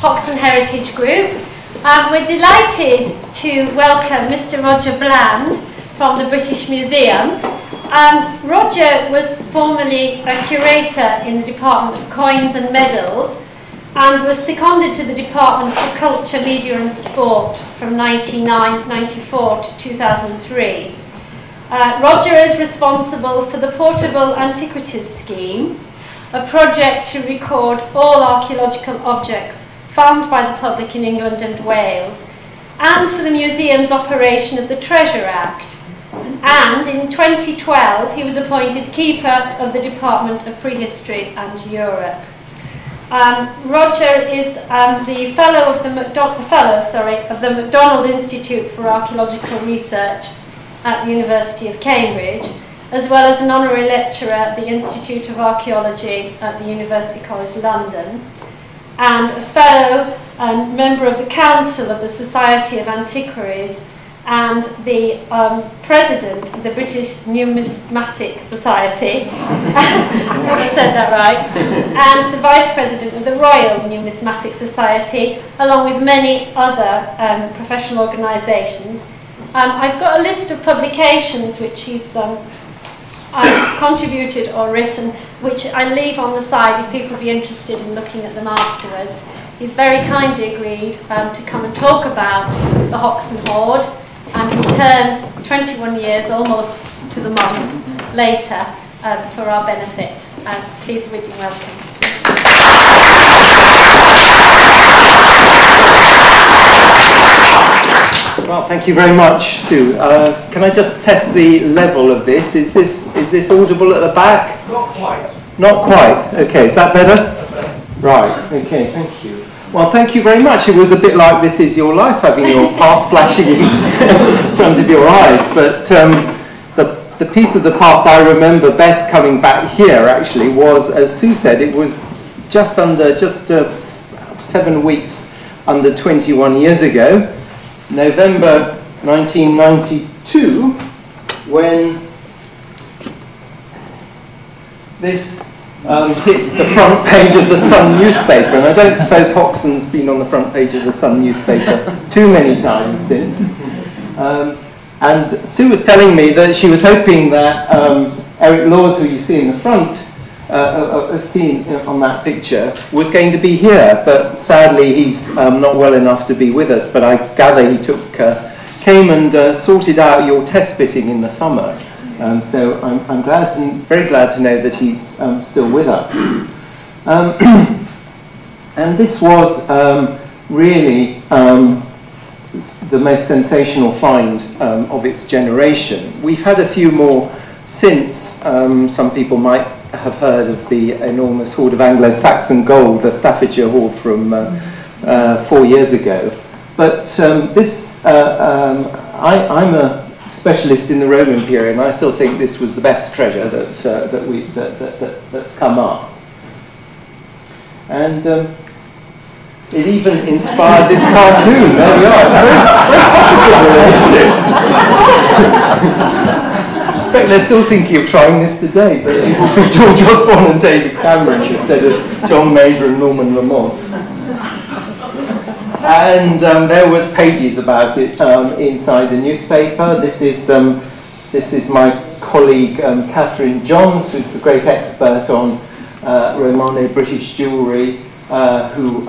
Hoxne Heritage Group. We're delighted to welcome Mr. Roger Bland from the British Museum. Roger was formerly a curator in the Department of Coins and Medals and was seconded to the Department for Culture, Media and Sport from 1994 to 2003. Roger is responsible for the Portable Antiquities Scheme, a project to record all archaeological objects found by the public in England and Wales, and for the museum's operation of the Treasure Act. And in 2012, he was appointed Keeper of the Department of Prehistory and Europe. Roger is the fellow of the MacDonald Institute for Archaeological Research at the University of Cambridge, as well as an honorary lecturer at the Institute of Archaeology at the University College London, and a fellow and member of the Council of the Society of Antiquaries, and the president of the British Numismatic Society, I hope I said that right, and the vice president of the Royal Numismatic Society, along with many other professional organisations. I've got a list of publications which he's contributed or written, which I leave on the side if people be interested in looking at them afterwards. He's very kindly agreed to come and talk about the Hoxne Hoard, and return 21 years, almost to the month, later for our benefit. Please read and welcome. Well, thank you very much, Sue. Can I just test the level of this? Is this audible at the back? Not quite. Not quite. Okay, is that better? Right. Okay, thank you. Well, thank you very much. It was a bit like This Is Your Life, having your past flashing in front of your eyes. But the piece of the past I remember best coming back here, actually, was, as Sue said, it was just 7 weeks under 21 years ago, November 1992, when this hit the front page of the Sun newspaper, and I don't suppose Hoxne's been on the front page of the Sun newspaper too many times since. And Sue was telling me that she was hoping that Eric Laws, who you see in the front, seen on that picture, was going to be here, but sadly he's not well enough to be with us. But I gather he came and sorted out your test fitting in the summer. So I'm very glad to know that he's still with us. And this was really the most sensational find of its generation. We've had a few more since. Some people might have heard of the enormous hoard of Anglo-Saxon gold, the Staffordshire hoard from 4 years ago. But I'm a specialist in the Roman period, and I still think this was the best treasure that's come up. And it even inspired this cartoon. There we are. It's very topical, isn't it? I expect they're still thinking of trying this today, but it will be George Osborne and David Cameron instead of John Major and Norman Lamont. And there was pages about it inside the newspaper. This is my colleague Catherine Johns, who's the great expert on Romano British jewellery, who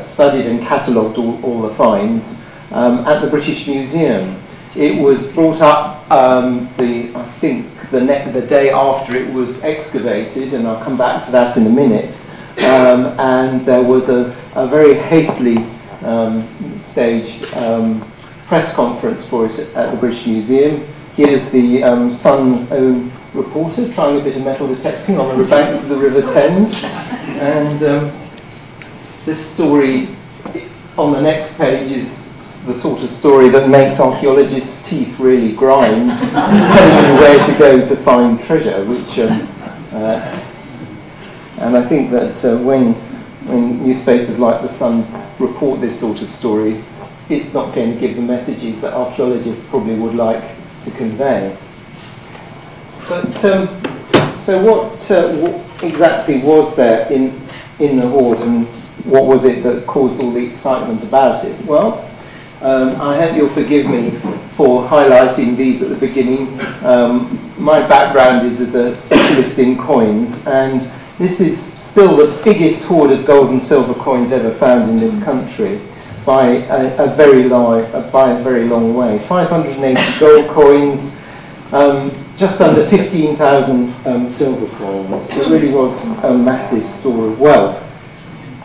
studied and catalogued all the finds at the British Museum. It was brought up, I think, the day after it was excavated, and I'll come back to that in a minute. And there was a very hastily staged press conference for it at the British Museum. Here's the Sun's own reporter trying a bit of metal detecting on the banks of the River Thames. And this story on the next page is the sort of story that makes archaeologists' teeth really grind, telling you where to go to find treasure, which and I think that when newspapers like The Sun report this sort of story, it's not going to give the messages that archaeologists probably would like to convey. But so what exactly was there in the hoard? And what was it that caused all the excitement about it? Well, I hope you'll forgive me for highlighting these at the beginning. My background is as a specialist in coins, and this is still the biggest hoard of gold and silver coins ever found in this country by a very long way. 580 gold coins, just under 15,000 silver coins. It really was a massive store of wealth.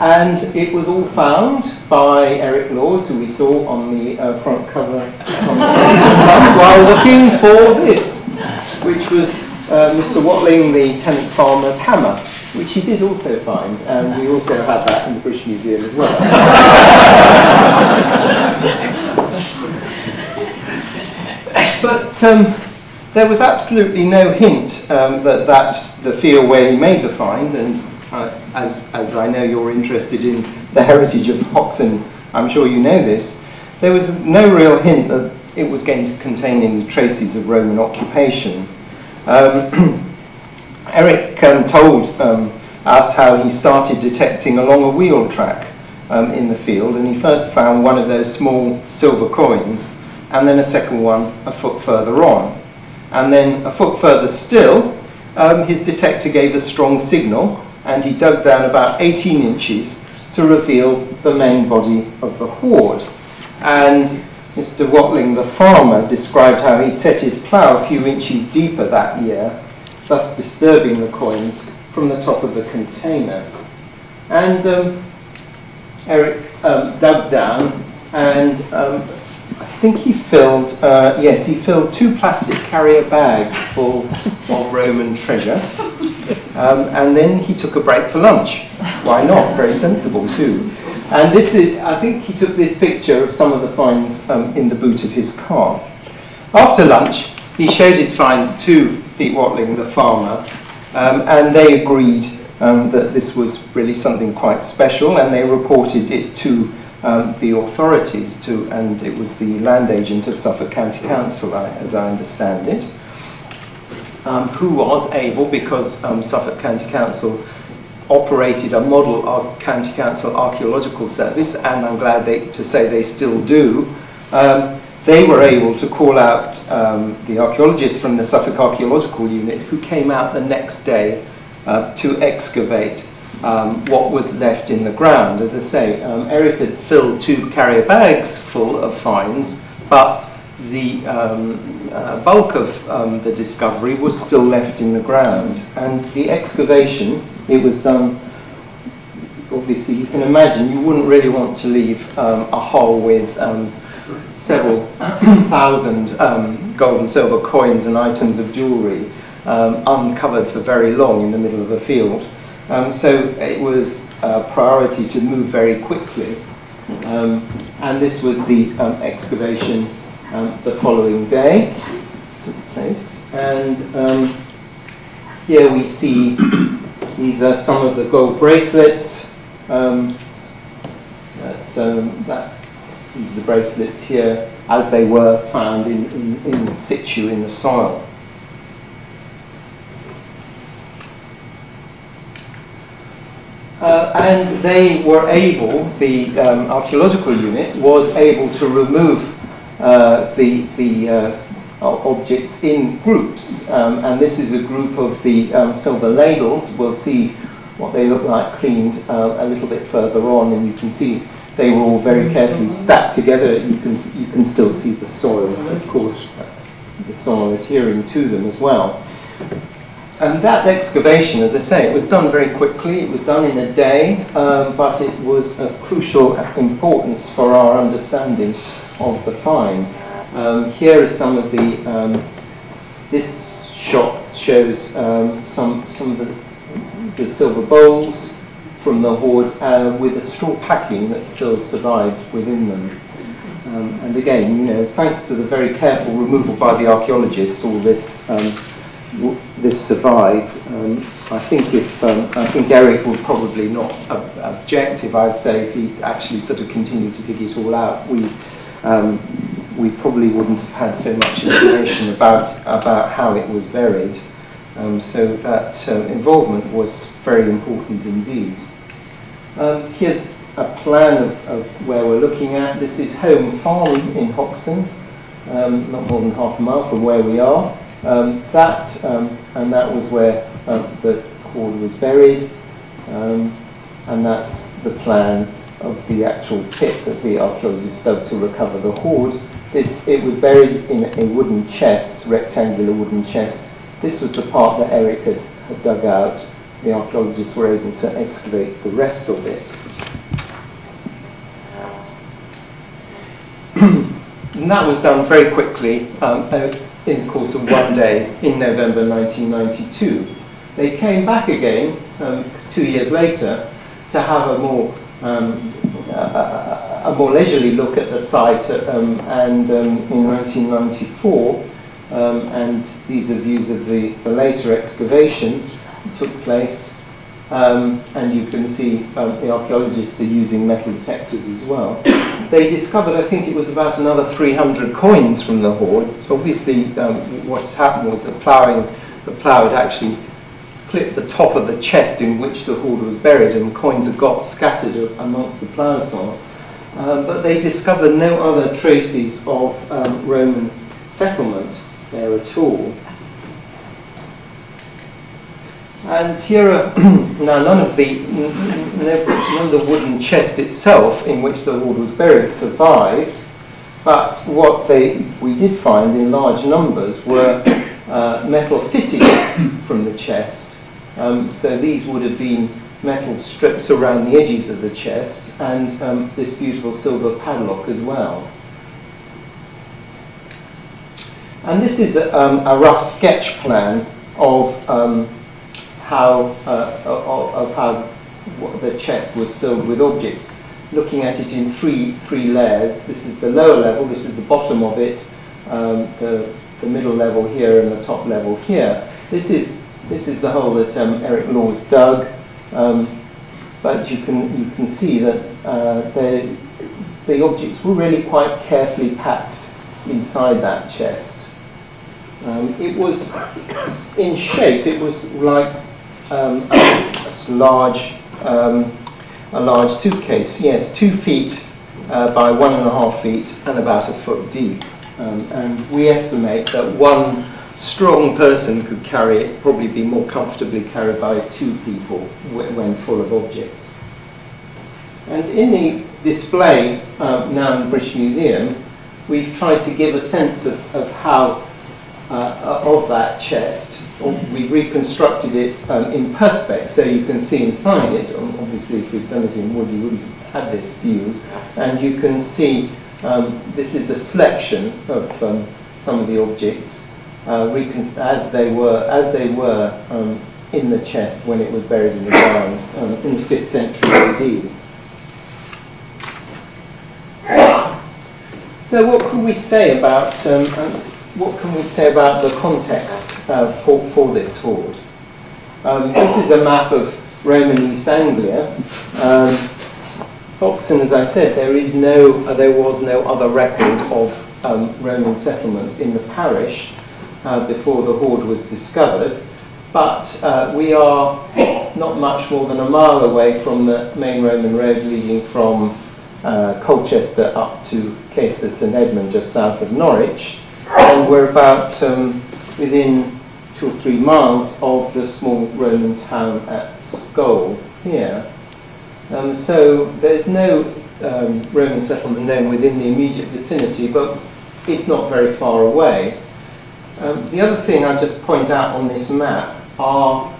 And it was all found by Eric Laws, who we saw on the front cover while looking for this, which was Mr. Watling, the tenant farmer's hammer, which he did also find, and we also have that in the British Museum as well. But there was absolutely no hint that that's the field where he made the find, and as I know you're interested in the heritage of Hoxne, I'm sure you know this, there was no real hint that it was going to contain any traces of Roman occupation. Eric told us how he started detecting along a wheel track in the field, and he first found one of those small silver coins, and then a second one a foot further on. And then a foot further still, his detector gave a strong signal, and he dug down about 18 inches to reveal the main body of the hoard. And Mr. Watling, the farmer, described how he'd set his plough a few inches deeper that year, thus disturbing the coins from the top of the container. And Eric dug down, and I think he filled, yes, he filled 2 plastic carrier bags full of Roman treasure. And then he took a break for lunch. Why not? Very sensible too. And this is, I think he took this picture of some of the finds in the boot of his car. After lunch, he showed his finds to Pete Watling, the farmer, and they agreed that this was really something quite special, and they reported it to the authorities, and it was the land agent of Suffolk County Council, as I understand it, who was able, because Suffolk County Council operated a model of County Council archaeological service, and I'm glad to say they still do, they were able to call out the archaeologists from the Suffolk Archaeological Unit, who came out the next day to excavate what was left in the ground. As I say, Eric had filled 2 carrier bags full of finds, but the bulk of the discovery was still left in the ground. And the excavation, it was done, obviously you can imagine, you wouldn't really want to leave a hole with several thousand gold and silver coins and items of jewellery uncovered for very long in the middle of a field. So it was a priority to move very quickly. And this was the excavation the following day took place. And here we see these are some of the gold bracelets. These are the bracelets here as they were found in situ in the soil. And they were able, the archaeological unit was able to remove the objects in groups. And this is a group of the silver ladles. We'll see what they look like cleaned a little bit further on, and you can see they were all very carefully stacked together. You can still see the soil, of course, the soil adhering to them as well. And that excavation, as I say, it was done very quickly. It was done in a day, but it was of crucial importance for our understanding of the find. Here is some of the. This shot shows some of the silver bowls from the hoard with a straw packing that still survived within them. And again, you know, thanks to the very careful removal by the archaeologists, all this. This survived. I think Eric would probably not object if I'd say if he actually sort of continued to dig it all out. We probably wouldn't have had so much information about how it was buried. So that involvement was very important indeed. Here's a plan of where we're looking at. This is Home Farm in Hoxne, not more than half a mile from where we are. And that was where the hoard was buried, and that's the plan of the actual pit that the archaeologists dug to recover the hoard. It was buried in a wooden chest, rectangular wooden chest. This was the part that Eric had dug out. The archaeologists were able to excavate the rest of it. And that was done very quickly in the course of one day in November 1992. They came back again 2 years later to have a more leisurely look at the site, and in 1994, and these are views of the later excavation took place, and you can see the archaeologists are using metal detectors as well. They discovered, I think it was about another 300 coins from the hoard. Obviously, what happened was the plough had actually clipped the top of the chest in which the hoard was buried, and coins had got scattered amongst the plough soil. But they discovered no other traces of Roman settlement there at all. And here are now none of the wooden chest itself in which the hoard was buried survived, but what we did find in large numbers were metal fittings from the chest. So these would have been metal strips around the edges of the chest, and this beautiful silver padlock as well. And this is a rough sketch plan of how the chest was filled with objects, looking at it in three layers. This is the lower level, this is the bottom of it, the middle level here, and the top level here. This is the hole that Eric Laws dug, but you can see that the objects were really quite carefully packed inside that chest. It was in shape. It was like a large suitcase. Yes, 2 feet by 1.5 feet, and about 1 foot deep. And we estimate that one strong person could carry it, probably be more comfortably carried by 2 people when full of objects. And in the display now in the British Museum, we've tried to give a sense of how of that chest. We've reconstructed it in perspex, so you can see inside it. Obviously, if we'd done it in wood, you wouldn't have had this view. And you can see this is a selection of some of the objects as they were in the chest when it was buried in the ground in the 5th century AD. So, what can we say about the context for this hoard? This is a map of Roman East Anglia. Hoxne, as I said, there was no other record of Roman settlement in the parish before the hoard was discovered, but we are not much more than a mile away from the main Roman road leading from Colchester up to Caistor St Edmund, just south of Norwich, and we're about within 2 or 3 miles of the small Roman town at Skull here. So there's no Roman settlement known within the immediate vicinity, but it's not very far away. The other thing I'll just point out on this map are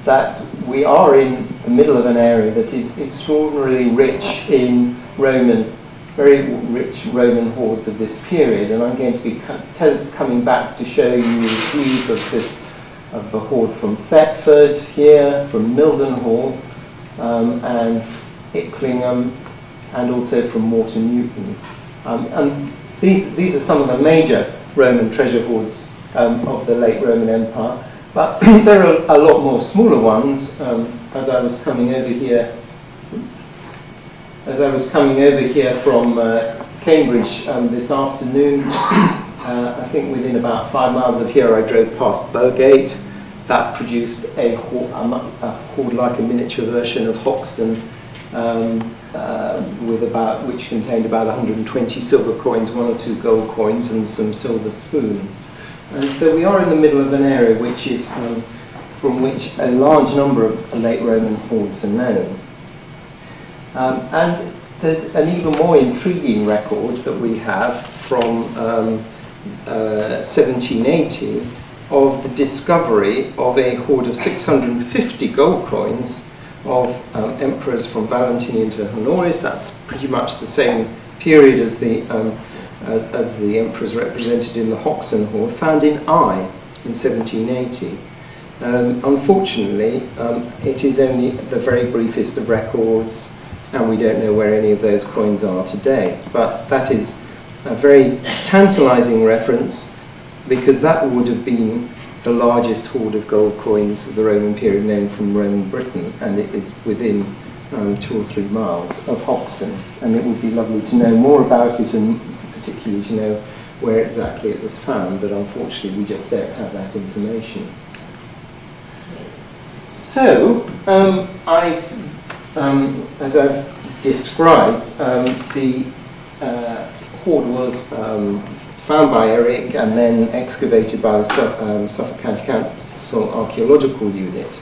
that we are in the middle of an area that is extraordinarily rich in very rich Roman hoards of this period, and I'm going to be coming back to show you views of the hoard from Thetford here, from Mildenhall, and Icklingham, and also from Morton Newton. And these are some of the major Roman treasure hoards of the late Roman Empire, but there are a lot more smaller ones. As I was coming over here from Cambridge this afternoon, I think within about 5 miles of here I drove past Burgate, that produced a hoard like a miniature version of Hoxne, which contained about 120 silver coins, 1 or 2 gold coins, and some silver spoons. And so we are in the middle of an area which is from which a large number of late Roman hoards are known. And there's an even more intriguing record that we have from 1780 of the discovery of a hoard of 650 gold coins of emperors from Valentinian to Honorius. That's pretty much the same period as the emperors represented in the Hoxne hoard, found in Ai in 1780. Unfortunately, it is only the very briefest of records, and we don't know where any of those coins are today. But that is a very tantalizing reference, because that would have been the largest hoard of gold coins of the Roman period known from Roman Britain, and it is within 2 or 3 miles of Hoxne. And it would be lovely to know more about it, and particularly to know where exactly it was found, but unfortunately we just don't have that information. So, as I've described, the hoard was found by Eric and then excavated by the Suffolk County Council Archaeological Unit.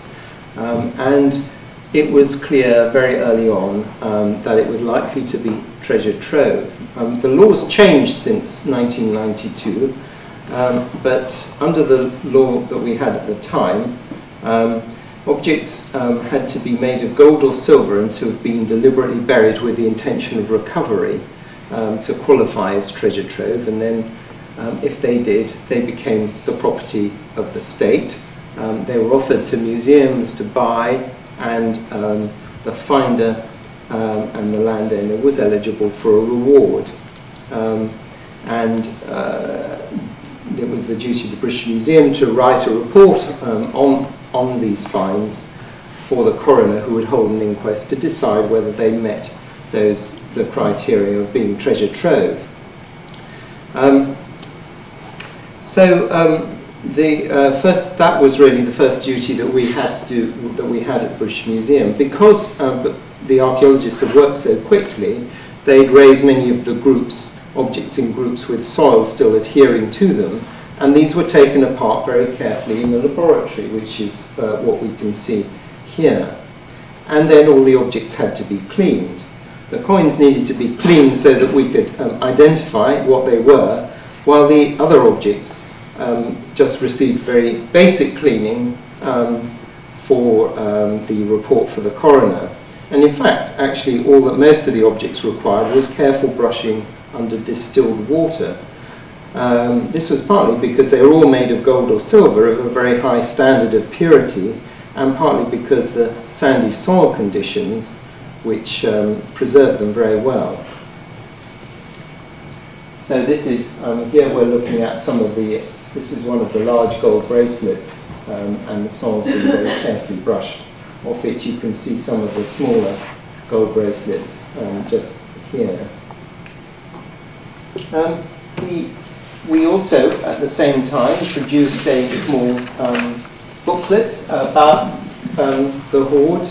And it was clear very early on that it was likely to be treasure trove. The laws changed since 1992, but under the law that we had at the time, objects had to be made of gold or silver and to have been deliberately buried with the intention of recovery to qualify as treasure trove, and then if they did, they became the property of the state. They were offered to museums to buy, and the finder and the landowner was eligible for a reward. It was the duty of the British Museum to write a report on these finds for the coroner, who would hold an inquest to decide whether they met the criteria of being treasure trove. That was really the first duty that we had to do, that we had at the British Museum. Because the archaeologists had worked so quickly, they'd raised many of the objects in groups with soil still adhering to them, and these were taken apart very carefully in the laboratory, which is what we can see here. And then all the objects had to be cleaned. The coins needed to be cleaned so that we could identify what they were, while the other objects just received very basic cleaning for the report for the coroner. And in fact, actually, all that most of the objects required was careful brushing under distilled water. This was partly because they were all made of gold or silver of a very high standard of purity, and partly because the sandy soil conditions which preserved them very well. So this is, here we're looking at this is one of the large gold bracelets, and the soil's been very carefully brushed off it. You can see some of the smaller gold bracelets just here. We also, at the same time, produced a small booklet about the hoard,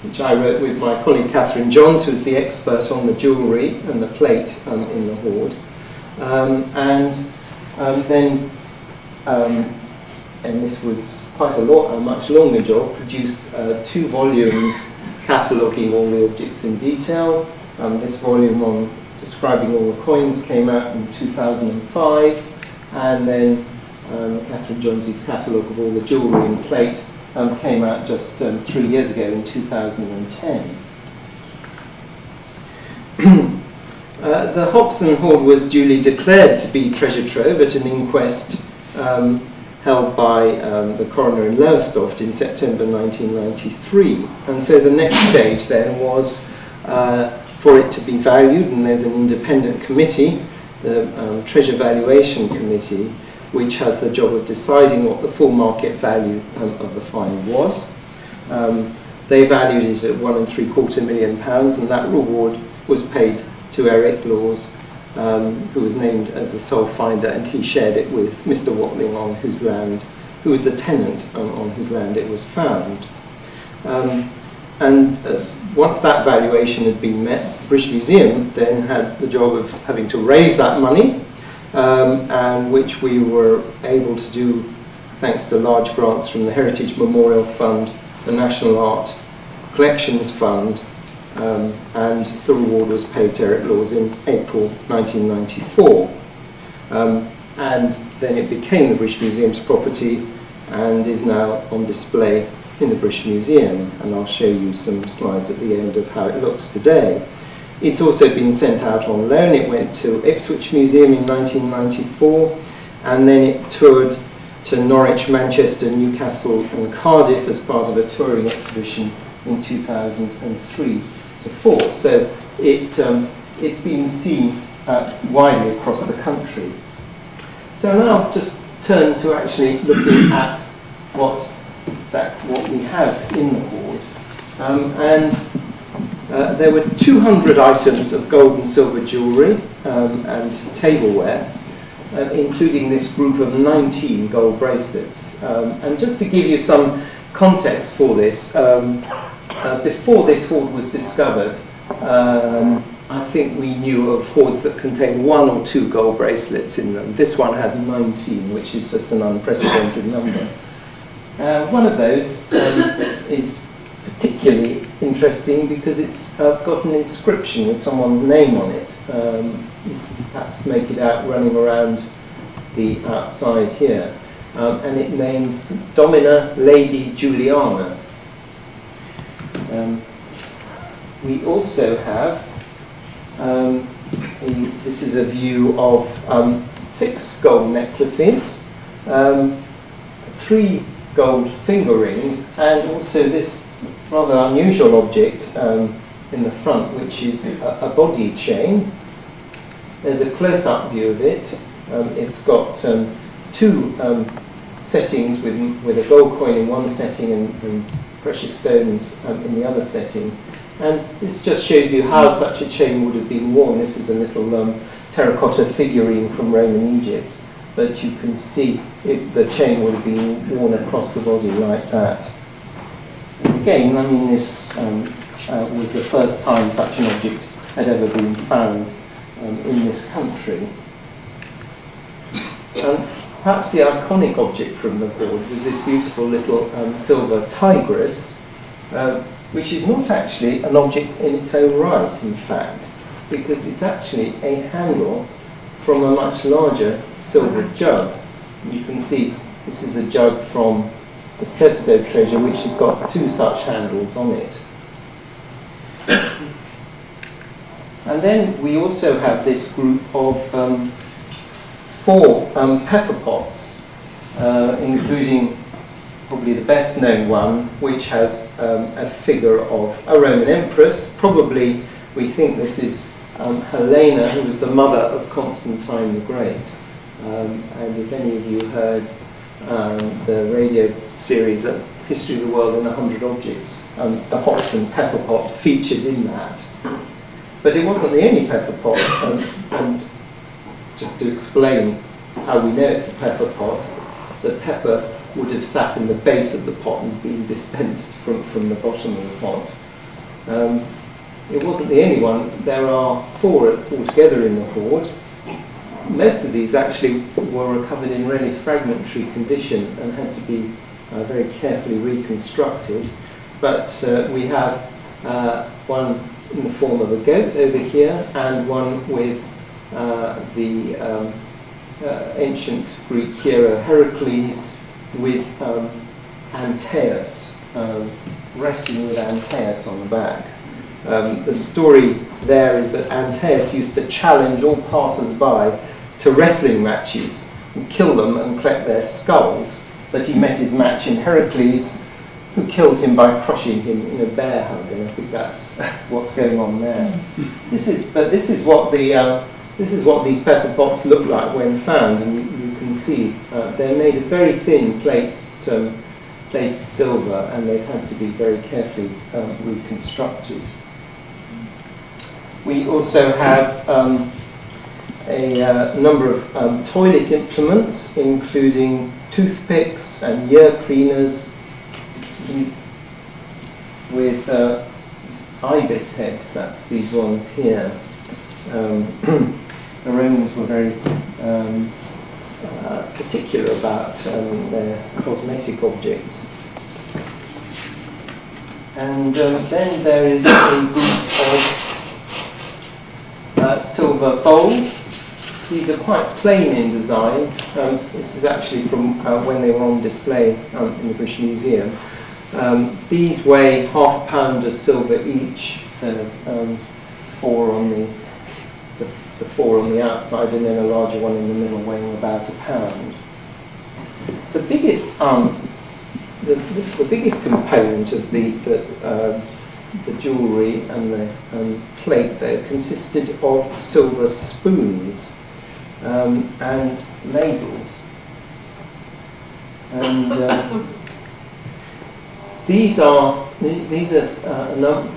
which I wrote with my colleague Catherine Johns, who's the expert on the jewellery and the plate in the hoard. And this was quite a much longer job, produced 2 volumes cataloguing all the objects in detail. This volume on describing all the coins came out in 2005, and then Catherine Johns' catalogue of all the jewellery and plate came out just 3 years ago in 2010. The Hoxne hoard was duly declared to be treasure trove at an inquest held by the coroner in Lowestoft in September 1993. And so the next stage then was for it to be valued, and there's an independent committee, the Treasure Valuation Committee, which has the job of deciding what the full market value of the find was. They valued it at £1.75 million, and that reward was paid to Eric Laws, who was named as the sole finder, and he shared it with Mr. Watling, on whose land who was the tenant on whose land it was found. Once that valuation had been met, the British Museum then had the job of having to raise that money, and which we were able to do thanks to large grants from the Heritage Memorial Fund, the National Art Collections Fund, and the reward was paid to Eric Laws in April 1994. And then it became the British Museum's property and is now on display in the British Museum, and I'll show you some slides at the end of how it looks today. It's also been sent out on loan. It went to Ipswich Museum in 1994, and then it toured to Norwich, Manchester, Newcastle and Cardiff as part of a touring exhibition in 2003 to 4. So it's been seen widely across the country. So now I'll just turn to actually looking at what we have in the hoard. There were 200 items of gold and silver jewellery and tableware, including this group of 19 gold bracelets. And just to give you some context for this, before this hoard was discovered, I think we knew of hoards that contain 1 or 2 gold bracelets in them. This one has 19, which is just an unprecedented number. One of those is particularly interesting because it's got an inscription with someone's name on it. You can perhaps make it out running around the outside here. And it names Domina Lady Juliana. We also have, this is a view of 6 gold necklaces, 3 gold finger rings, and also this rather unusual object in the front, which is a body chain. There's a close-up view of it. It's got 2 settings with a gold coin in one setting and precious stones in the other setting. And this just shows you how such a chain would have been worn. This is a little terracotta figurine from Roman Egypt. But you can see the chain would have been worn across the body like that. And again, I mean, this was the first time such an object had ever been found in this country. Perhaps the iconic object from the hoard was this beautiful little silver tigress, which is not actually an object in its own right, in fact, because it's actually a handle from a much larger silver jug. You can see this is a jug from the Tesoro treasure, which has got 2 such handles on it. And then we also have this group of 4 pepper pots, including probably the best known one, which has a figure of a Roman empress. Probably we think this is Helena, who was the mother of Constantine the Great. And if any of you heard the radio series History of the World in 100 Objects, the Hoxne pepper pot featured in that. But it wasn't the only pepper pot, and just to explain how we know it's a pepper pot, the pepper would have sat in the base of the pot and been dispensed from the bottom of the pot. It wasn't the only one. There are 4 altogether in the hoard. Most of these actually were recovered in really fragmentary condition and had to be very carefully reconstructed. But we have one in the form of a goat over here, and one with the ancient Greek hero Heracles with Antaeus, wrestling with Antaeus on the back. The story there is that Antaeus used to challenge all passers-by to wrestling matches and kill them and collect their skulls, but he met his match in Heracles, who killed him by crushing him in a bear hug, and I think that's what's going on there. This is what these pepper pots look like when found, and you can see they're made of very thin plate silver, and they've had to be very carefully reconstructed. We also have a number of toilet implements, including toothpicks and ear cleaners with ibis heads. That's these ones here. The Romans were very particular about their cosmetic objects. And then there is a group of silver bowls. These are quite plain in design. This is actually from when they were on display in the British Museum. These weigh half a pound of silver each. Four on the four on the outside, and then a larger one in the middle weighing about a pound. The biggest the biggest component of the jewellery and the plate there consisted of silver spoons and ladles. And these are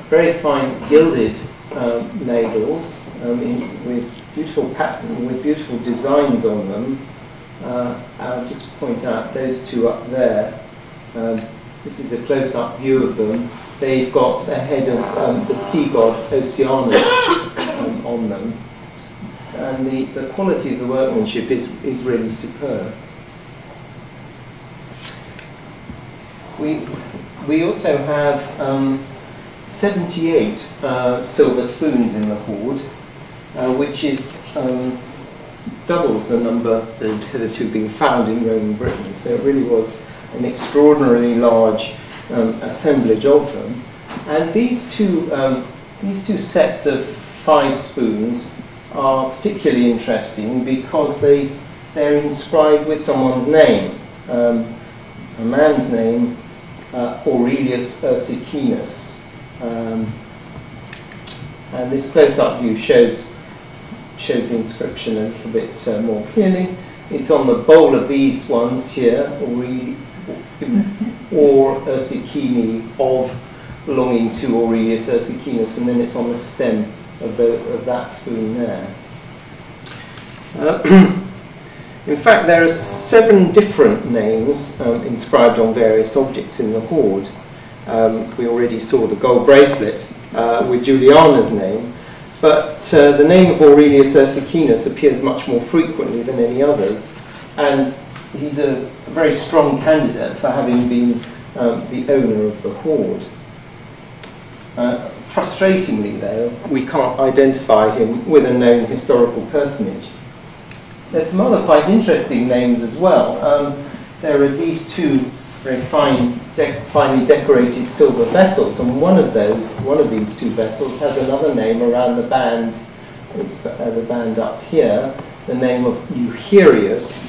very fine gilded ladles with beautiful pattern, with beautiful designs on them. I'll just point out those two up there. This is a close-up view of them. They've got the head of the sea god Oceanus on them. And the quality of the workmanship is really superb. We also have 78 silver spoons in the hoard, which is doubles the number that had hitherto been found in Roman Britain. So it really was an extraordinarily large assemblage of them. And these two sets of 5 spoons are particularly interesting because they're inscribed with someone's name, a man's name, Aurelius Ursicinus. And this close-up view shows the inscription a little bit more clearly. It's on the bowl of these ones here, or Ursicini of, belonging to Aurelius Ursicinus, and then it's on the stem of that spoon there. In fact, there are 7 different names inscribed on various objects in the hoard. We already saw the gold bracelet with Juliana's name, but the name of Aurelius Ursicinus appears much more frequently than any others, and he's a very strong candidate for having been the owner of the hoard. Frustratingly, though, we can't identify him with a known historical personage. There's some other quite interesting names as well. There are these 2 very finely decorated silver vessels, and one of these 2 vessels has another name around the band. It's the band up here, the name of Eucherius,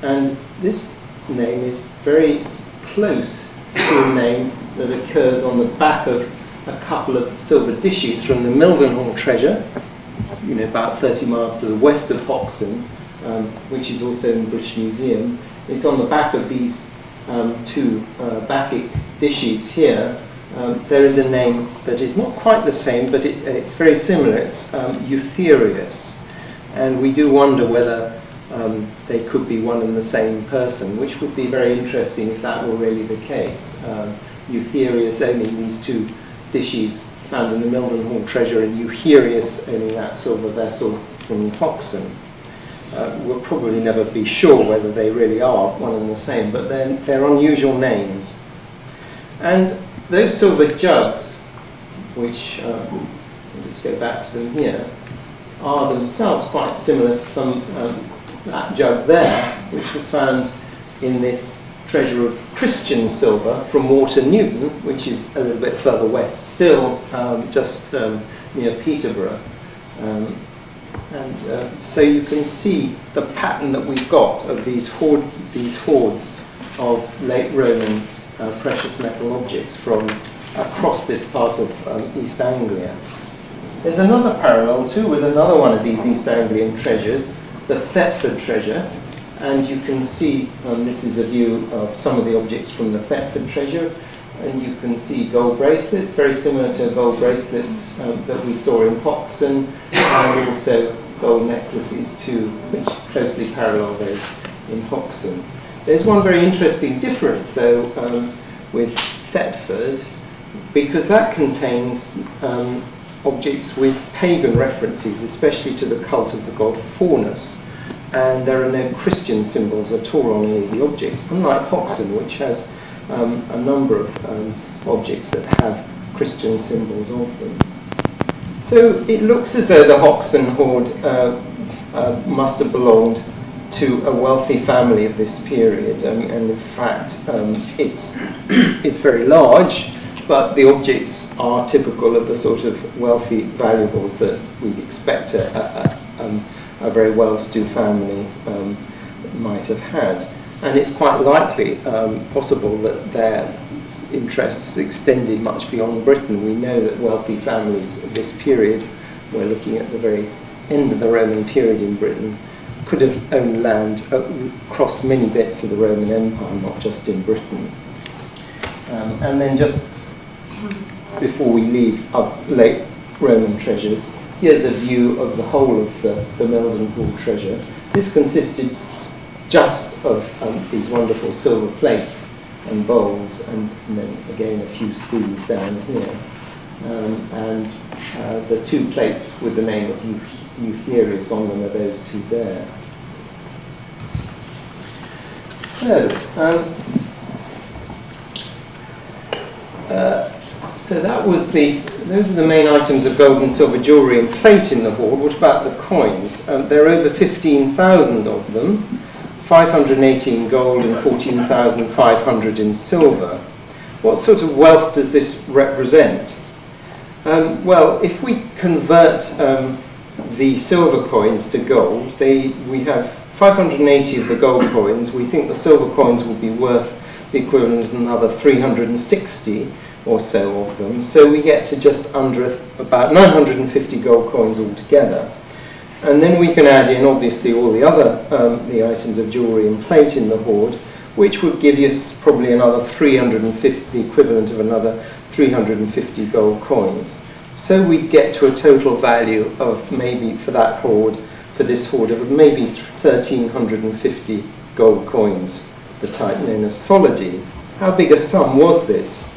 and this name is very close to a name that occurs on the back of a couple of silver dishes from the Mildenhall treasure, about 30 miles to the west of Hoxne, which is also in the British Museum. It's on the back of these 2 Bacchic dishes here. There is a name that is not quite the same, but it's very similar. It's Eutherius. And we do wonder whether they could be one and the same person, which would be very interesting if that were really the case. Eutherius owning these 2 dishes found in the Mildenhall treasure, and Eucherius owning that silver vessel from Hoxne. We'll probably never be sure whether they really are one and the same, but they're unusual names. And those silver jugs, which, I'll just go back to them here, are themselves quite similar to that jug there, which was found in this treasure of Christian silver from Water Newton, which is a little bit further west still, just near Peterborough. So you can see the pattern that we've got of these hoards of late Roman precious metal objects from across this part of East Anglia. There's another parallel too with another one of these East Anglian treasures, the Thetford treasure, and you can see this is a view of some of the objects from the Thetford treasure, and you can see gold bracelets, very similar to gold bracelets that we saw in Hoxne, and also gold necklaces too, which closely parallel those in Hoxne. There's one very interesting difference, though, with Thetford, because that contains objects with pagan references, especially to the cult of the god Faunus, and there are no Christian symbols at all on any of the objects, unlike Hoxne, which has a number of objects that have Christian symbols of them. So it looks as though the Hoxne hoard must have belonged to a wealthy family of this period, and in fact it's very large, but the objects are typical of the sort of wealthy valuables that we'd expect a very well-to-do family might have had. And it's quite likely possible that their interests extended much beyond Britain. We know that wealthy families of this period, we're looking at the very end of the Roman period in Britain, could have owned land across many bits of the Roman Empire, not just in Britain. And then just before we leave late Roman treasures, here's a view of the whole of the Mildenhall treasure. This consisted just of these wonderful silver plates and bowls, and then again a few spoons down here. And the two plates with the name of Eutherius on them are those two there. So that was those are the main items of gold and silver jewellery and plate in the hoard. What about the coins? There are over 15,000 of them, 580 in gold and 14,500 in silver. What sort of wealth does this represent? Well, if we convert the silver coins to gold, we have 580 of the gold coins. We think the silver coins will be worth the equivalent of another 360 or so of them. So we get to just under about 950 gold coins altogether. And then we can add in, obviously, all the other the items of jewellery and plate in the hoard, which would give us probably another 350, the equivalent of another 350 gold coins. So we get to a total value of maybe for that hoard, for this hoard, of maybe 1,350 gold coins, the type known as solidi. How big a sum was this?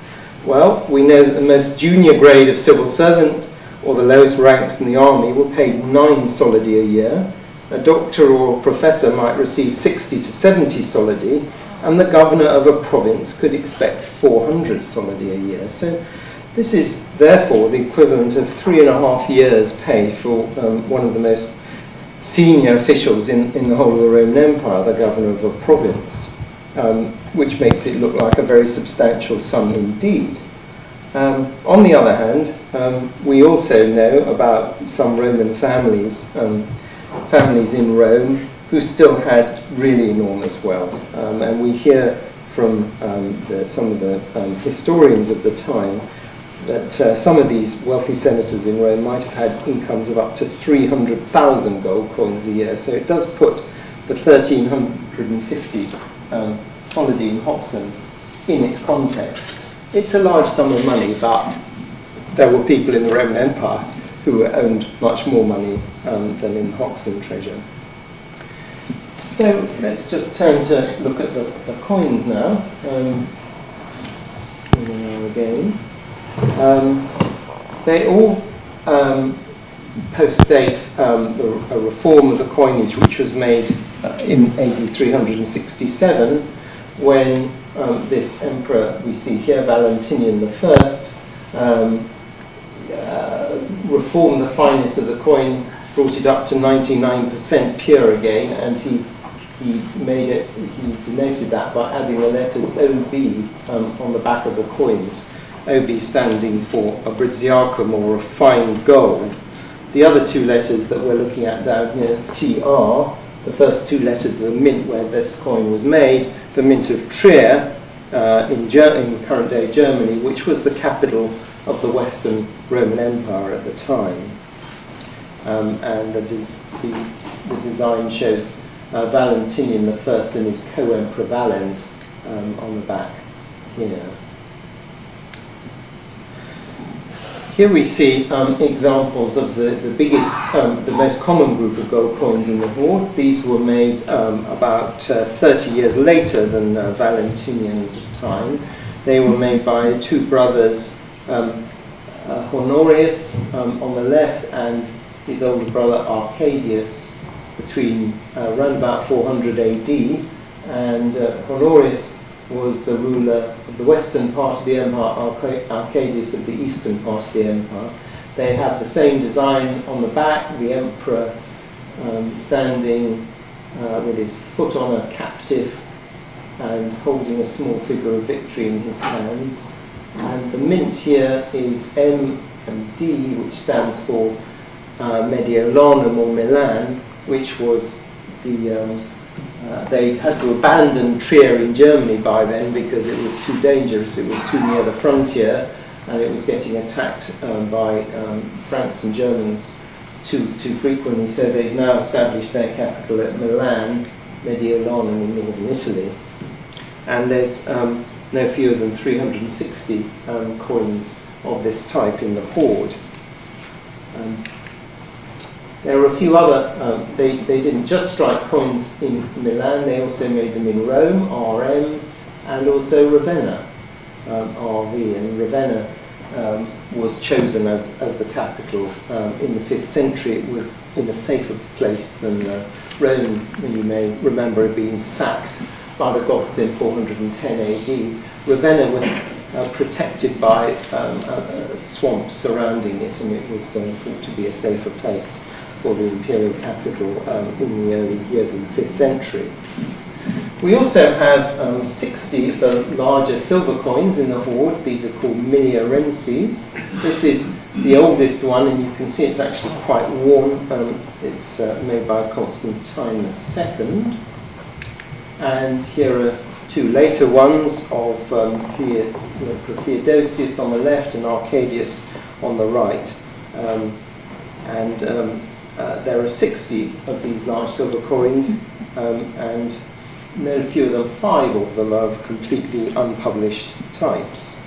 Well, we know that the most junior grade of civil servant, or the lowest ranks in the army, were paid 9 solidi a year. A doctor or a professor might receive 60 to 70 solidi, and the governor of a province could expect 400 solidi a year. So this is therefore the equivalent of 3.5 years' pay for one of the most senior officials in the whole of the Roman Empire, the governor of a province, which makes it look like a very substantial sum indeed. On the other hand, we also know about some Roman families, families in Rome, who still had really enormous wealth. And we hear from some of the historians of the time that some of these wealthy senators in Rome might have had incomes of up to 300,000 gold coins a year. So it does put the 1,350 solidi in Hoxne in its context. It's a large sum of money, but there were people in the Roman Empire who owned much more money than in Hoxne treasure. So let's just turn to look at the coins now. Again. They all post-date a reform of the coinage which was made in AD 367 when this emperor we see here, Valentinian I, reformed the fineness of the coin, brought it up to 99% pure again, and he denoted that by adding the letters OB on the back of the coins. OB standing for abriziacum, or refined gold. The other two letters that we're looking at down here, TR, the first two letters of the mint where this coin was made, the mint of Trier in current day Germany, which was the capital of the Western Roman Empire at the time. And the design shows Valentinian I and his co-emperor Valens on the back here. Here we see examples of the biggest, the most common group of gold coins in the hoard. These were made about 30 years later than Valentinian's time. They were made by two brothers, Honorius on the left and his older brother Arcadius, between around about 400 AD. And Honorius was the ruler of the western part of the empire, Arcadius of the eastern part of the empire. They have the same design on the back, the emperor standing with his foot on a captive and holding a small figure of victory in his hands. And the mint here is M and D, which stands for Mediolanum or Milan, which was the they had to abandon Trier in Germany by then because it was too dangerous, it was too near the frontier, and it was getting attacked by Franks and Germans too frequently, so they've now established their capital at Milan, Mediolanum in northern Italy. And there's no fewer than 360 coins of this type in the hoard. There are a few other, they didn't just strike coins in Milan, they also made them in Rome, RM, and also Ravenna, RV. And Ravenna was chosen as the capital in the 5th century. It was in a safer place than Rome, and you may remember it being sacked by the Goths in 410 AD. Ravenna was protected by a swamp surrounding it, and it was thought to be a safer place for the imperial capital in the early years of the 5th century. We also have 60 of the larger silver coins in the hoard. These are called miniarenses. This is the oldest one, and you can see it's actually quite worn. It's made by Constantine II. And here are two later ones of Theodosius on the left and Arcadius on the right. There are 60 of these large silver coins, and no fewer than 5 of them are of completely unpublished types.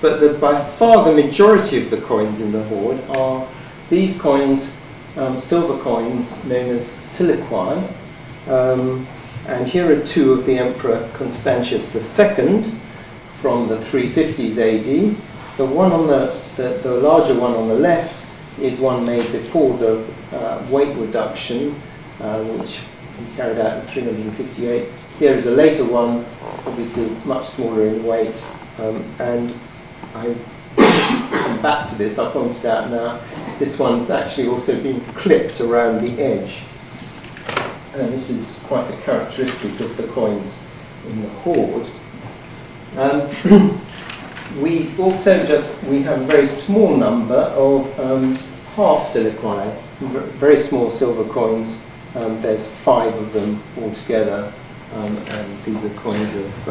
But by far the majority of the coins in the hoard are these coins, silver coins known as siliquae. And here are 2 of the Emperor Constantius II from the 350s AD. The one on the larger one on the left is one made before the weight reduction, which we carried out in 358. Here is a later one, obviously much smaller in weight, and I come back to this. I pointed out now this one's actually also been clipped around the edge, and this is quite a characteristic of the coins in the hoard. We also we have a very small number of half siliquae, very small silver coins. There's 5 of them altogether, and these are coins of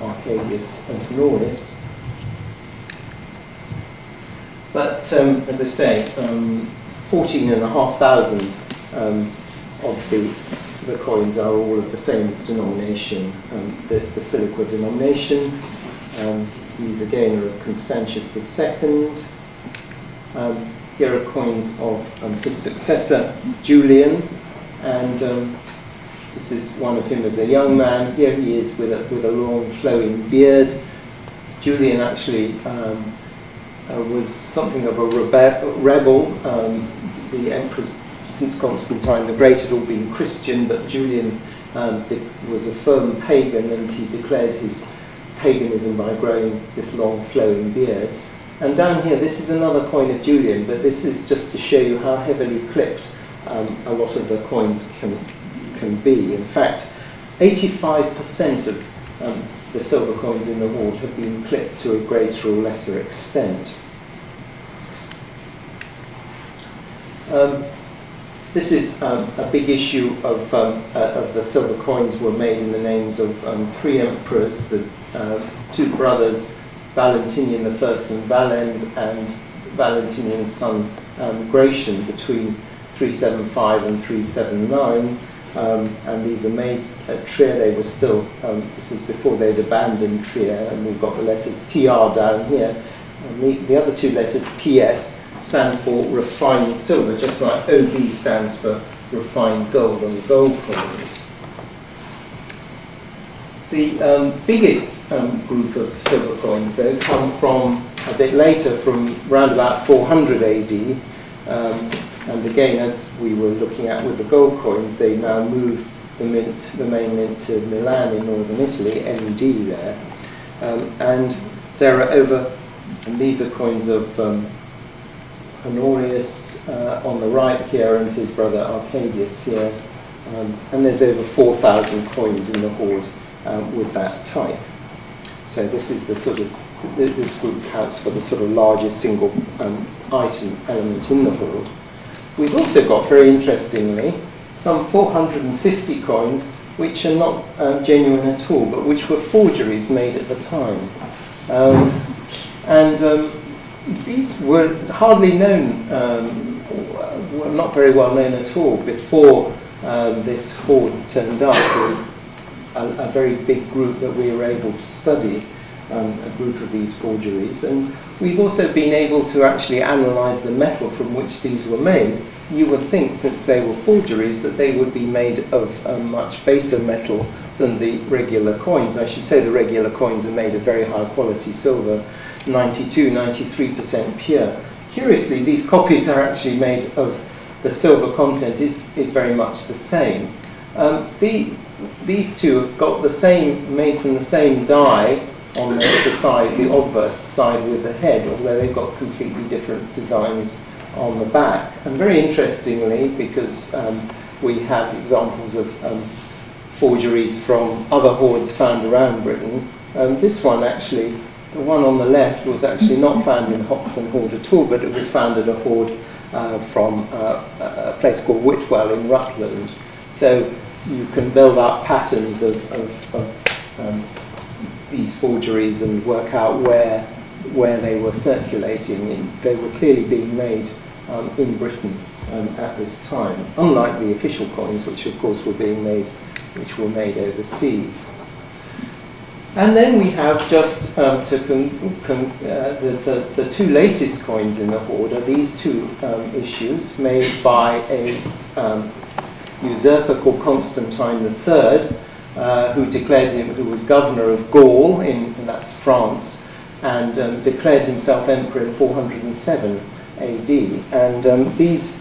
Arcadius and Honorius. But as I say, 14,500 of the coins are all of the same denomination, the siliqua denomination. These again are of Constantius II. Here are coins of his successor, Julian, and this is one of him as a young man. Here he is with a long flowing beard. Julian actually was something of a rebel. The emperors since Constantine the Great had all been Christian, but Julian was a firm pagan, and he declared his paganism by growing this long flowing beard. And down here, this is another coin of Julian, but this is just to show you how heavily clipped a lot of the coins can be. In fact, 85% of the silver coins in the hoard have been clipped to a greater or lesser extent. This is a big issue of the silver coins were made in the names of 3 emperors, the 2 brothers, Valentinian I and Valens, and Valentinian's son Gratian between 375 and 379. And these are made at Trier. They were still, this is before they'd abandoned Trier, and we've got the letters TR down here. And the other two letters, PS, stand for refined silver, just like OB stands for refined gold on gold coins. The biggest group of silver coins, though, come from a bit later, from around about 400 AD. And again, as we were looking at with the gold coins, they now moved the main mint to Milan in northern Italy, MD there. And there are over, and these are coins of Honorius on the right here, and his brother Arcadius here. And there's over 4,000 coins in the hoard with that type. So this is the sort of, this group counts for the sort of largest single item element in the hoard. We've also got, very interestingly, some 450 coins which are not genuine at all, but which were forgeries made at the time. These were hardly known, were not very well known at all before this hoard turned up. A very big group that we were able to study, a group of these forgeries. And we've also been able to actually analyse the metal from which these were made. You would think, since they were forgeries, that they would be made of a much baser metal than the regular coins. I should say the regular coins are made of very high quality silver, 92, 93% pure. Curiously, these copies are actually made of, the silver content is very much the same. These two have got the same, made from the same die on the side, the obverse side with the head, although they've got completely different designs on the back. And very interestingly, because we have examples of forgeries from other hoards found around Britain, this one actually, the one on the left, was actually not found in Hoxne hoard at all, but it was found at a hoard from a place called Whitwell in Rutland. So you can build up patterns of these forgeries and work out where they were circulating. They were clearly being made in Britain at this time, unlike the official coins, which of course were being made, which were made overseas. And then we have just the two latest coins in the hoard are these two issues made by a usurper called Constantine III, who was governor of Gaul, and that's France, and declared himself emperor in 407 AD. And these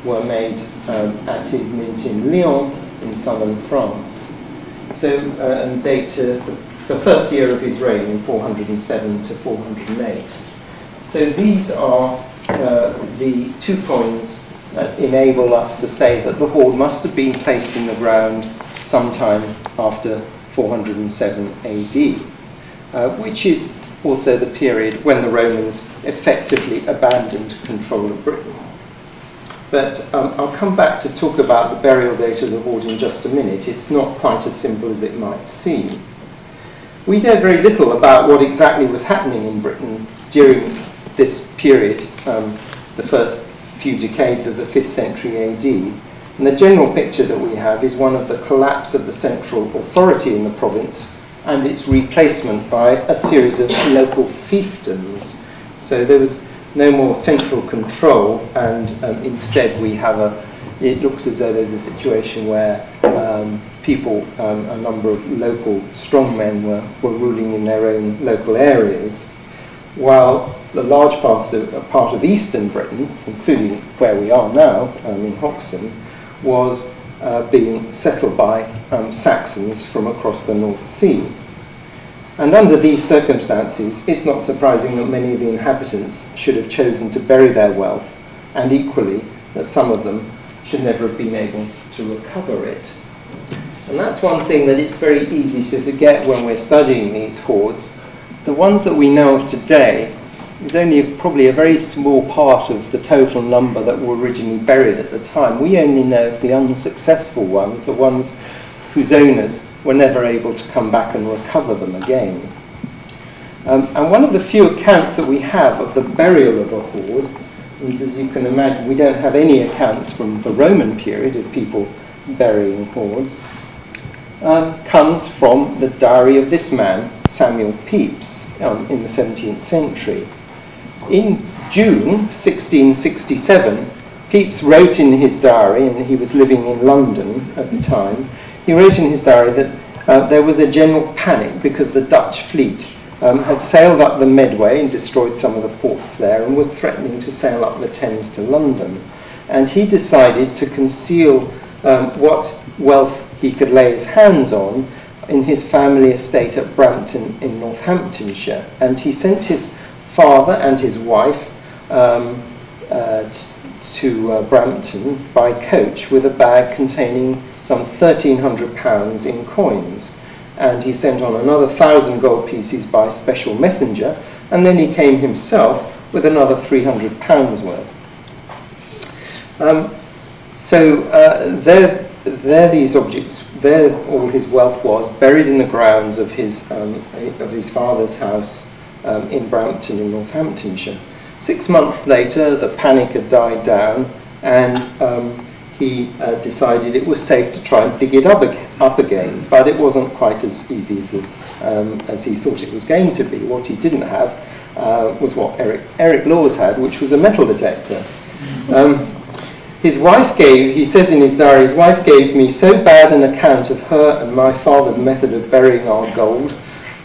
were made at his mint in Lyon in southern France. So, and date to the first year of his reign in 407 to 408. So these are the two coins that enable us to say that the hoard must have been placed in the ground sometime after 407 AD, which is also the period when the Romans effectively abandoned control of Britain. But I'll come back to talk about the burial date of the hoard in just a minute. It's not quite as simple as it might seem. We know very little about what exactly was happening in Britain during this period, the first few decades of the 5th century AD. And the general picture that we have is one of the collapse of the central authority in the province and its replacement by a series of local fiefdoms. So there was no more central control, and instead we have it looks as though there's a situation where people, a number of local strongmen were ruling in their own local areas, while the large part of eastern Britain, including where we are now, in Hoxne, was being settled by Saxons from across the North Sea. And under these circumstances, it's not surprising that many of the inhabitants should have chosen to bury their wealth, and equally that some of them should never have been able to recover it. And that's one thing that it's very easy to forget when we're studying these hoards. The ones that we know of today is only probably a very small part of the total number that were originally buried at the time. We only know of the unsuccessful ones, the ones whose owners were never able to come back and recover them again. And one of the few accounts that we have of the burial of a hoard, and as you can imagine, we don't have any accounts from the Roman period of people burying hoards, comes from the diary of this man, Samuel Pepys, in the 17th century. In June 1667, Pepys wrote in his diary, and he was living in London at the time, he wrote in his diary that there was a general panic because the Dutch fleet had sailed up the Medway and destroyed some of the forts there and was threatening to sail up the Thames to London. And he decided to conceal what wealth he could lay his hands on in his family estate at Brampton in Northamptonshire. And he sent his father and his wife to Brampton by coach with a bag containing some £1,300 in coins. And he sent on another 1,000 gold pieces by special messenger, and then he came himself with another £300 worth. There these objects, there all his wealth was, buried in the grounds of his father's house in Brampton in Northamptonshire. 6 months later, the panic had died down, and he decided it was safe to try and dig it up again, but it wasn't quite as easy as he thought it was going to be. What he didn't have was what Eric Laws had, which was a metal detector. His wife he says in his diary, his wife gave me so bad an account of her and my father's method of burying our gold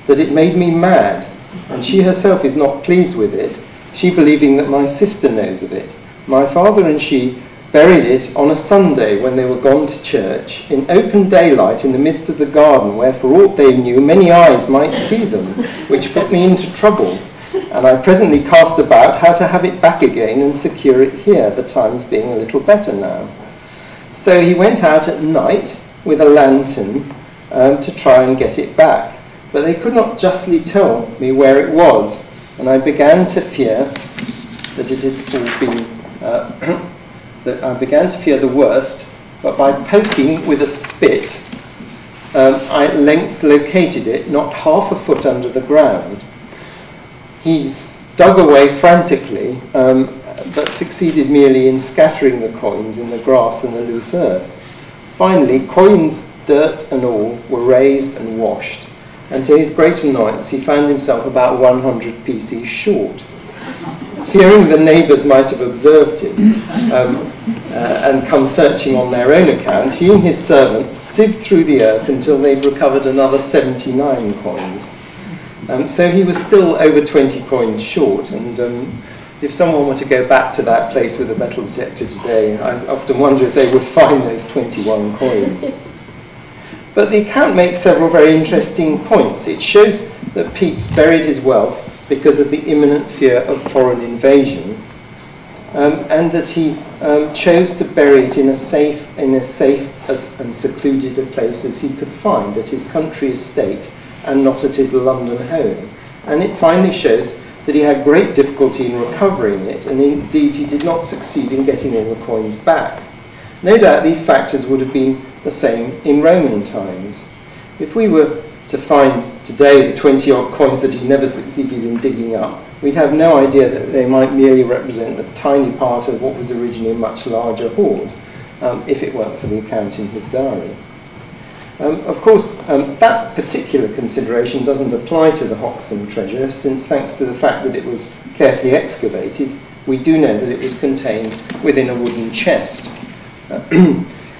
that it made me mad, and she herself is not pleased with it, she believing that my sister knows of it. My father and she buried it on a Sunday when they were gone to church, in open daylight in the midst of the garden, where for aught they knew many eyes might see them, which put me into trouble. And I presently cast about how to have it back again and secure it here, the times being a little better now. So he went out at night with a lantern to try and get it back. But they could not justly tell me where it was, and I began to fear that it had all been, that I began to fear the worst, but by poking with a spit, I at length located it not half a foot under the ground. He's dug away frantically, but succeeded merely in scattering the coins in the grass and the loose earth. Finally, coins, dirt and all, were raised and washed, and to his great annoyance he found himself about 100 pieces short. Fearing the neighbours might have observed him and come searching on their own account, he and his servant sieved through the earth until they'd recovered another 79 coins. So he was still over 20 coins short, and if someone were to go back to that place with a metal detector today, I often wonder if they would find those 21 coins. But the account makes several very interesting points. It shows that Pepys buried his wealth because of the imminent fear of foreign invasion, and that he chose to bury it in as safe and secluded a place as he could find at his country estate, and not at his London home. And it finally shows that he had great difficulty in recovering it, and indeed he did not succeed in getting all the coins back. No doubt these factors would have been the same in Roman times. If we were to find today the 20-odd coins that he never succeeded in digging up, we'd have no idea that they might merely represent a tiny part of what was originally a much larger hoard, if it weren't for the account in his diary. Of course, that particular consideration doesn't apply to the Hoxne treasure, since thanks to the fact that it was carefully excavated, we do know that it was contained within a wooden chest,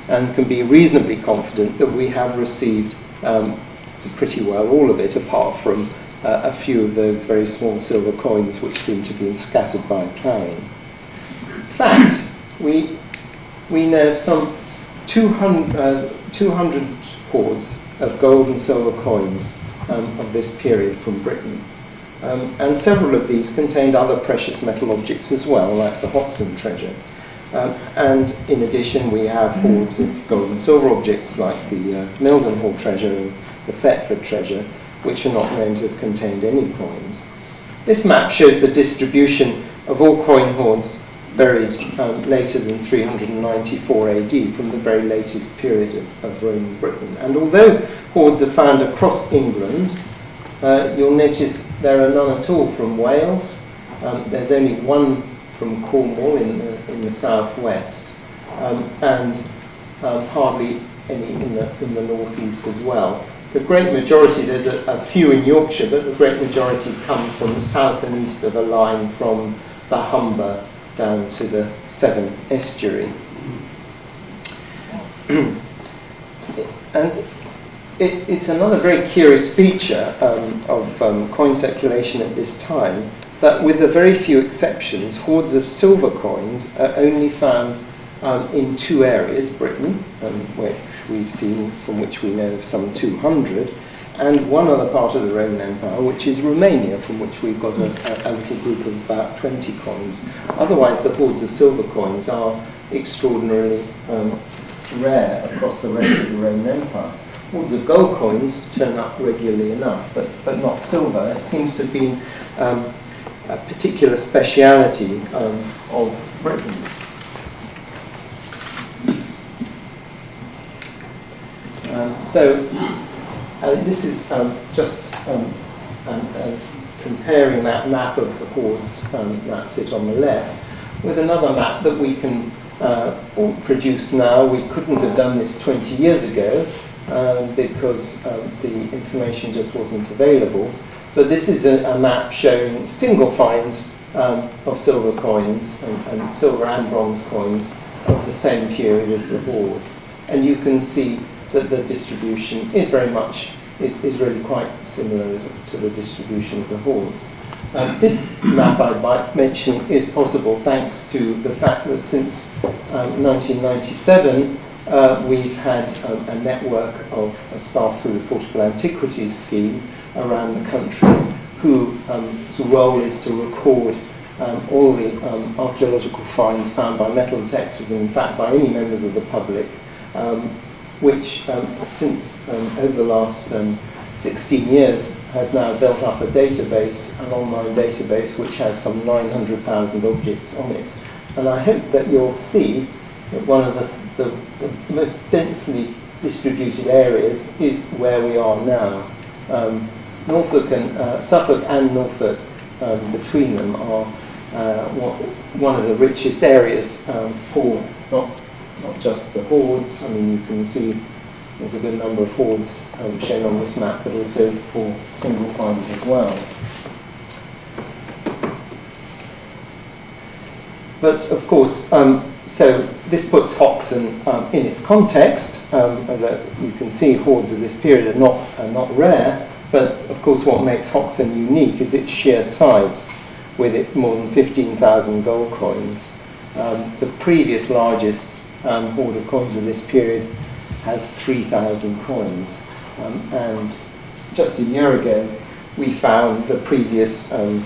and can be reasonably confident that we have received pretty well all of it, apart from a few of those very small silver coins which seem to be scattered by ploughing. In fact, we know some 200 hoards of gold and silver coins of this period from Britain. And several of these contained other precious metal objects as well, like the Hoxne treasure. And in addition, we have hoards of gold and silver objects like the Mildenhall treasure and the Thetford treasure, which are not known to have contained any coins. This map shows the distribution of all coin hoards buried later than 394 AD, from the very latest period of Roman Britain. And although hoards are found across England, you'll notice there are none at all from Wales. There's only one from Cornwall in the southwest, and hardly any in the northeast as well. the great majority, there's a few in Yorkshire, but the great majority come from south and east of a line from the Humber down to the Severn estuary. And it's another very curious feature of coin circulation at this time, that with a very few exceptions, hoards of silver coins are only found in two areas: Britain, which we've seen, from which we know of some 200, and one other part of the Roman Empire, which is Romania, from which we've got a little group of about 20 coins. Otherwise, the hoards of silver coins are extraordinarily rare across the rest of the Roman Empire. Hoards of gold coins turn up regularly enough, but not silver. It seems to have been a particular speciality of Britain. This is just comparing that map of the hoards that sit on the left with another map that we can produce now. We couldn't have done this 20 years ago because the information just wasn't available. But this is a map showing single finds of silver coins and silver and bronze coins of the same period as the hoards. And you can see that the distribution is really quite similar to the distribution of the hoards. This map, I might mention, is possible thanks to the fact that since 1997 we've had a network of staff through the Portable Antiquities scheme around the country whose role is to record all the archaeological finds found by metal detectors and in fact by any members of the public, which since over the last 16 years has now built up a database, an online database, which has some 900,000 objects on it. And I hope that you'll see that one of the most densely distributed areas is where we are now. Norfolk and Suffolk and Norfolk, between them, are one of the richest areas for not just the hoards. I mean, you can see there's a good number of hoards shown on this map, but also for single finds as well. But of course, so this puts Hoxne in its context. You can see, hoards of this period are not rare, but of course what makes Hoxne unique is its sheer size, with it more than 15,000 gold coins. The previous largest hoard of coins of this period has 3,000 coins. And just a year ago, we found the previous a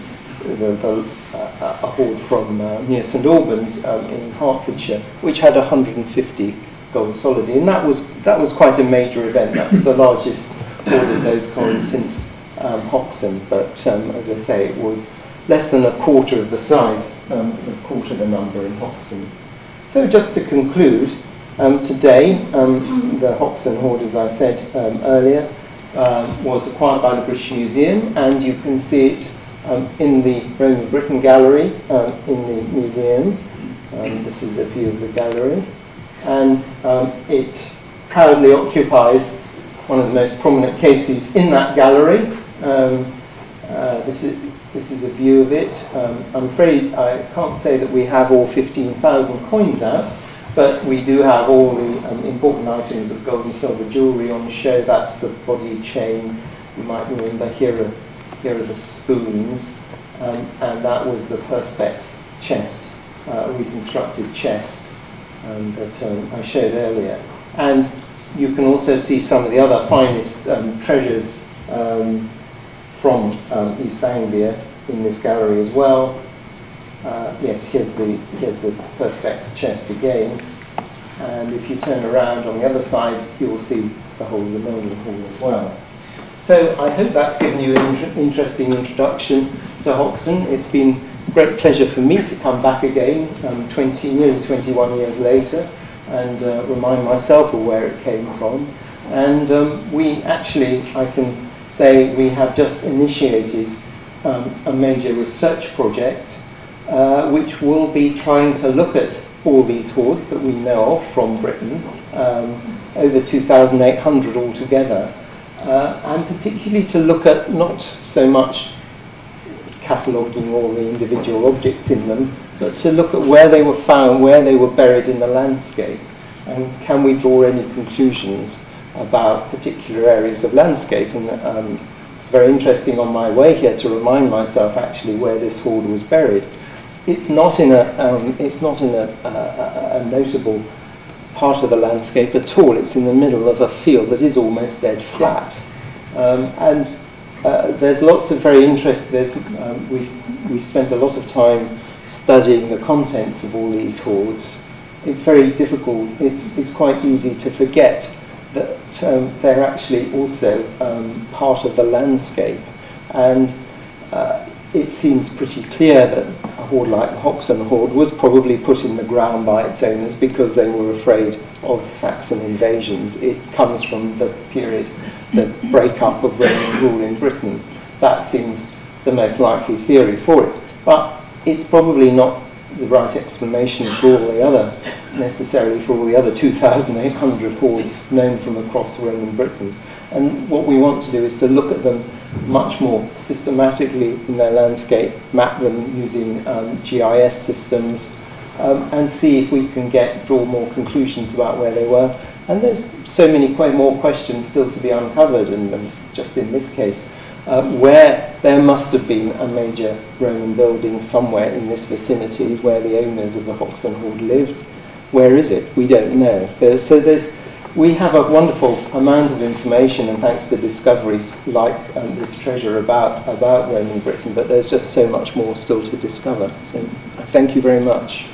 hoard from near St Albans in Hertfordshire, which had 150 gold solidi, and that was quite a major event. That was the largest hoard of those coins since Hoxne, but as I say, it was less than a quarter of the size, a quarter of the number in Hoxne. So just to conclude, today the Hoxne hoard, as I said earlier, was acquired by the British Museum, and you can see it in the Roman Britain gallery in the museum. This is a view of the gallery, and it proudly occupies one of the most prominent cases in that gallery. This is a view of it. I'm afraid I can't say that we have all 15,000 coins out, but we do have all the important items of gold and silver jewellery on show. That's the body chain. You might remember here are the spoons, and that was the perspex chest, reconstructed chest that I showed earlier. And you can also see some of the other finest treasures from East Anglia in this gallery as well. Yes, here's the perspex chest again. And if you turn around on the other side, you will see the whole of the Milden Hall as well. So I hope that's given you an interesting introduction to Hoxne. It's been a great pleasure for me to come back again nearly 21 years later and remind myself of where it came from. And we actually, I can say, we have just initiated a major research project which will be trying to look at all these hoards that we know of from Britain, over 2,800 altogether, and particularly to look at not so much cataloguing all the individual objects in them, but to look at where they were found, where they were buried in the landscape, and can we draw any conclusions about particular areas of landscape. And it's very interesting on my way here to remind myself actually where this hoard was buried. It's not in a notable part of the landscape at all. It's in the middle of a field that is almost dead flat. There's lots of very interesting, we've spent a lot of time studying the contents of all these hoards. It's very difficult, it's quite easy to forget that they're actually also part of the landscape. And it seems pretty clear that a hoard like the Hoxne hoard was probably put in the ground by its owners because they were afraid of Saxon invasions. It comes from the period, the breakup of Roman rule in Britain. That seems the most likely theory for it. But it's probably not the right explanation for all the other, necessarily for all the other 2,800 hoards known from across Roman Britain. And what we want to do is to look at them much more systematically in their landscape, map them using GIS systems, and see if we can draw more conclusions about where they were. And there's so many more questions still to be uncovered, and just in this case, where there must have been a major Roman building somewhere in this vicinity where the owners of the Hoxne hoard lived. Where is it? We don't know. We have a wonderful amount of information, and thanks to discoveries like this treasure about Roman Britain, but there's just so much more still to discover. So thank you very much.